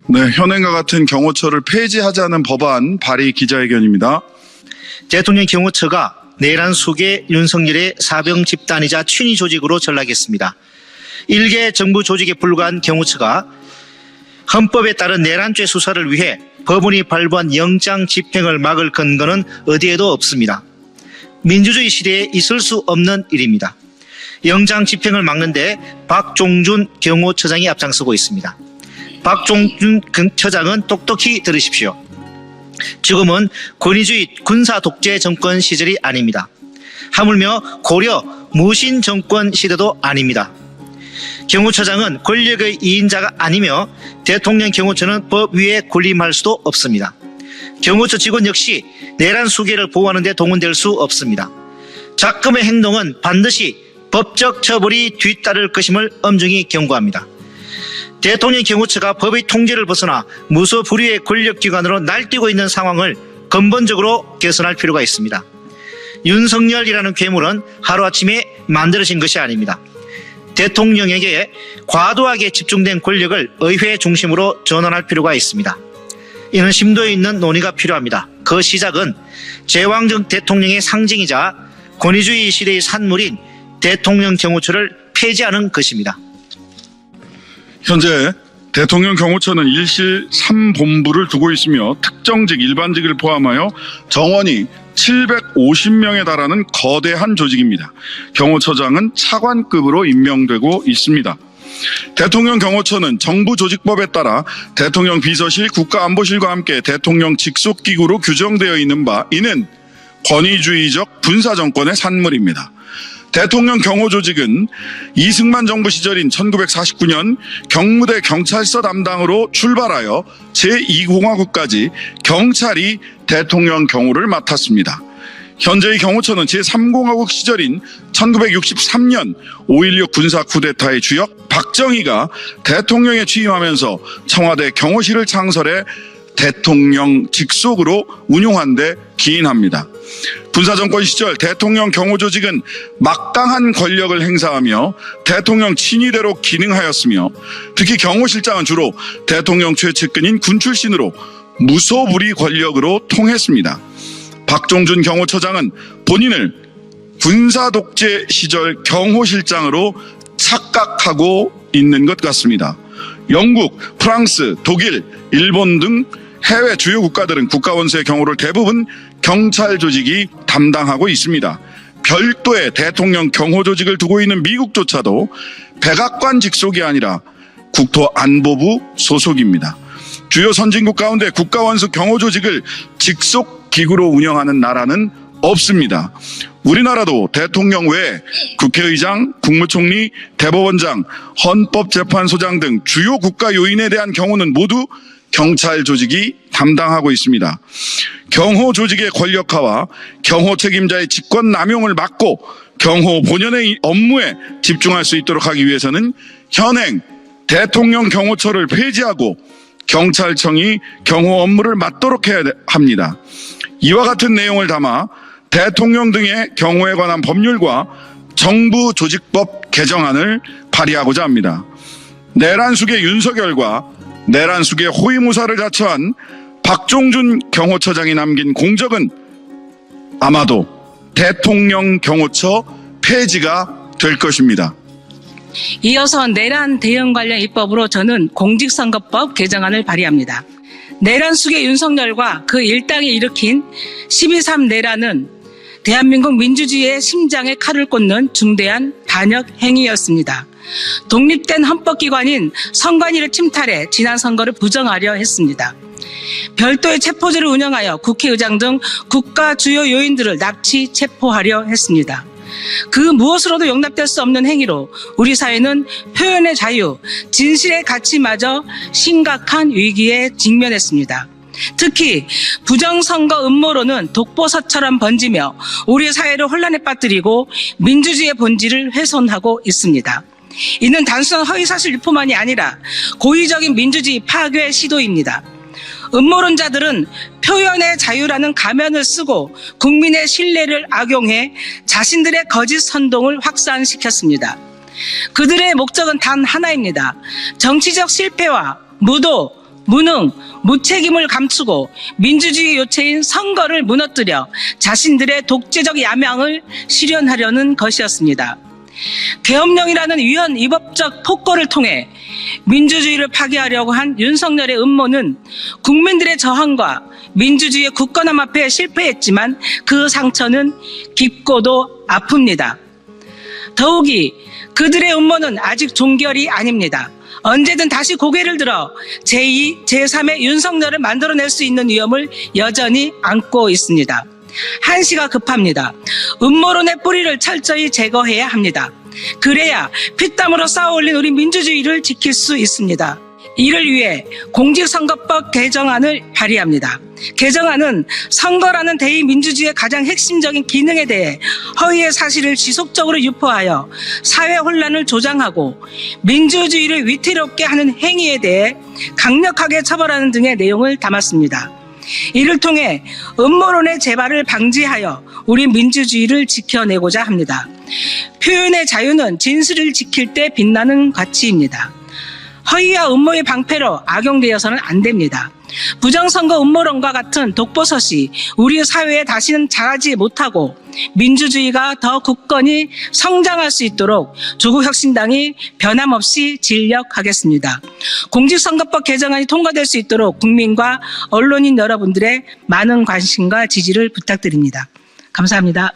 네, 현행과 같은 경호처를 폐지하자는 법안 발의 기자회견입니다. 대통령 경호처가 내란 수계 윤석열의 사병 집단이자 친위 조직으로 전락했습니다. 일개 정부 조직에 불과한 경호처가 헌법에 따른 내란죄 수사를 위해 법원이 발부한 영장 집행을 막을 근거는 어디에도 없습니다. 민주주의 시대에 있을 수 없는 일입니다. 영장 집행을 막는데 박종준 경호처장이 앞장서고 있습니다. 박종준 처장은 똑똑히 들으십시오. 지금은 권위주의 군사 독재 정권 시절이 아닙니다. 하물며 고려 무신 정권 시대도 아닙니다. 경호처장은 권력의 2인자가 아니며 대통령 경호처는 법 위에 군림할 수도 없습니다. 경호처 직원 역시 내란 수계를 보호하는 데 동원될 수 없습니다. 작금의 행동은 반드시 법적 처벌이 뒤따를 것임을 엄중히 경고합니다. 대통령 경호처가 법의 통제를 벗어나 무소불위의 권력기관으로 날뛰고 있는 상황을 근본적으로 개선할 필요가 있습니다. 윤석열이라는 괴물은 하루아침에 만들어진 것이 아닙니다. 대통령에게 과도하게 집중된 권력을 의회 중심으로 전환할 필요가 있습니다. 이는 심도 있는 논의가 필요합니다. 그 시작은 제왕적 대통령의 상징이자 권위주의 시대의 산물인 대통령 경호처를 폐지하는 것입니다. 현재 대통령 경호처는 일실 3본부를 두고 있으며 특정직, 일반직을 포함하여 정원이 750명에 달하는 거대한 조직입니다. 경호처장은 차관급으로 임명되고 있습니다. 대통령 경호처는 정부조직법에 따라 대통령 비서실, 국가안보실과 함께 대통령 직속기구로 규정되어 있는 바, 이는 권위주의적 군사정권의 산물입니다. 대통령 경호조직은 이승만 정부 시절인 1949년 경무대 경찰서 담당으로 출발하여 제2공화국까지 경찰이 대통령 경호를 맡았습니다. 현재의 경호처는 제3공화국 시절인 1963년 5.16 군사 쿠데타의 주역 박정희가 대통령에 취임하면서 청와대 경호실을 창설해 대통령 직속으로 운용한 데 기인합니다. 군사정권 시절 대통령 경호조직은 막강한 권력을 행사하며 대통령 친위대로 기능하였으며 특히 경호실장은 주로 대통령 최측근인 군 출신으로 무소불위 권력으로 통했습니다. 박종준 경호처장은 본인을 군사독재 시절 경호실장으로 착각하고 있는 것 같습니다. 영국, 프랑스, 독일, 일본 등 해외 주요 국가들은 국가원수의 경호를 대부분 경찰 조직이 담당하고 있습니다. 별도의 대통령 경호 조직을 두고 있는 미국조차도 백악관 직속이 아니라 국토안보부 소속입니다. 주요 선진국 가운데 국가원수 경호 조직을 직속 기구로 운영하는 나라는 없습니다. 우리나라도 대통령 외에 국회의장, 국무총리, 대법원장, 헌법재판소장 등 주요 국가 요인에 대한 경호는 모두 경찰 조직이 담당하고 있습니다. 경호 조직의 권력화와 경호 책임자의 직권 남용을 막고 경호 본연의 업무에 집중할 수 있도록 하기 위해서는 현행 대통령 경호처를 폐지하고 경찰청이 경호 업무를 맡도록 해야 합니다. 이와 같은 내용을 담아 대통령 등의 경호에 관한 법률과 정부조직법 개정안을 발의하고자 합니다. 내란숙의 윤석열과 내란숙의 호위무사를 자처한 박종준 경호처장이 남긴 공적은 아마도 대통령 경호처 폐지가 될 것입니다. 이어서 내란 대응 관련 입법으로 저는 공직선거법 개정안을 발의합니다. 내란 숙의 윤석열과 그 일당이 일으킨 12.3 내란은 대한민국 민주주의의 심장에 칼을 꽂는 중대한 반역 행위였습니다. 독립된 헌법기관인 선관위를 침탈해 지난 선거를 부정하려 했습니다. 별도의 체포제를 운영하여 국회의장 등 국가 주요 요인들을 납치 체포하려 했습니다. 그 무엇으로도 용납될 수 없는 행위로 우리 사회는 표현의 자유, 진실의 가치마저 심각한 위기에 직면했습니다. 특히 부정선거 음모론은 독보서처럼 번지며 우리 사회를 혼란에 빠뜨리고 민주주의의 본질을 훼손하고 있습니다. 이는 단순한 허위사실 유포만이 아니라 고의적인 민주주의 파괴 시도입니다. 음모론자들은 표현의 자유라는 가면을 쓰고 국민의 신뢰를 악용해 자신들의 거짓 선동을 확산시켰습니다. 그들의 목적은 단 하나입니다. 정치적 실패와 무도, 무능, 무책임을 감추고 민주주의 요체인 선거를 무너뜨려 자신들의 독재적 야망을 실현하려는 것이었습니다. 계엄령이라는 위헌 위법적 폭거를 통해 민주주의를 파괴하려고 한 윤석열의 음모는 국민들의 저항과 민주주의의 굳건함 앞에 실패했지만 그 상처는 깊고도 아픕니다. 더욱이 그들의 음모는 아직 종결이 아닙니다. 언제든 다시 고개를 들어 제2, 제3의 윤석열을 만들어낼 수 있는 위험을 여전히 안고 있습니다. 한시가 급합니다. 음모론의 뿌리를 철저히 제거해야 합니다. 그래야 피땀으로 쌓아올린 우리 민주주의를 지킬 수 있습니다. 이를 위해 공직선거법 개정안을 발의합니다. 개정안은 선거라는 대의민주주의의 가장 핵심적인 기능에 대해 허위의 사실을 지속적으로 유포하여 사회 혼란을 조장하고 민주주의를 위태롭게 하는 행위에 대해 강력하게 처벌하는 등의 내용을 담았습니다. 이를 통해 음모론의 재발을 방지하여 우리 민주주의를 지켜내고자 합니다. 표현의 자유는 진실을 지킬 때 빛나는 가치입니다. 허위와 음모의 방패로 악용되어서는 안 됩니다. 부정선거 음모론과 같은 독버섯이 우리 사회에 다시는 자라지 못하고 민주주의가 더 굳건히 성장할 수 있도록 조국혁신당이 변함없이 진력하겠습니다. 공직선거법 개정안이 통과될 수 있도록 국민과 언론인 여러분들의 많은 관심과 지지를 부탁드립니다. 감사합니다.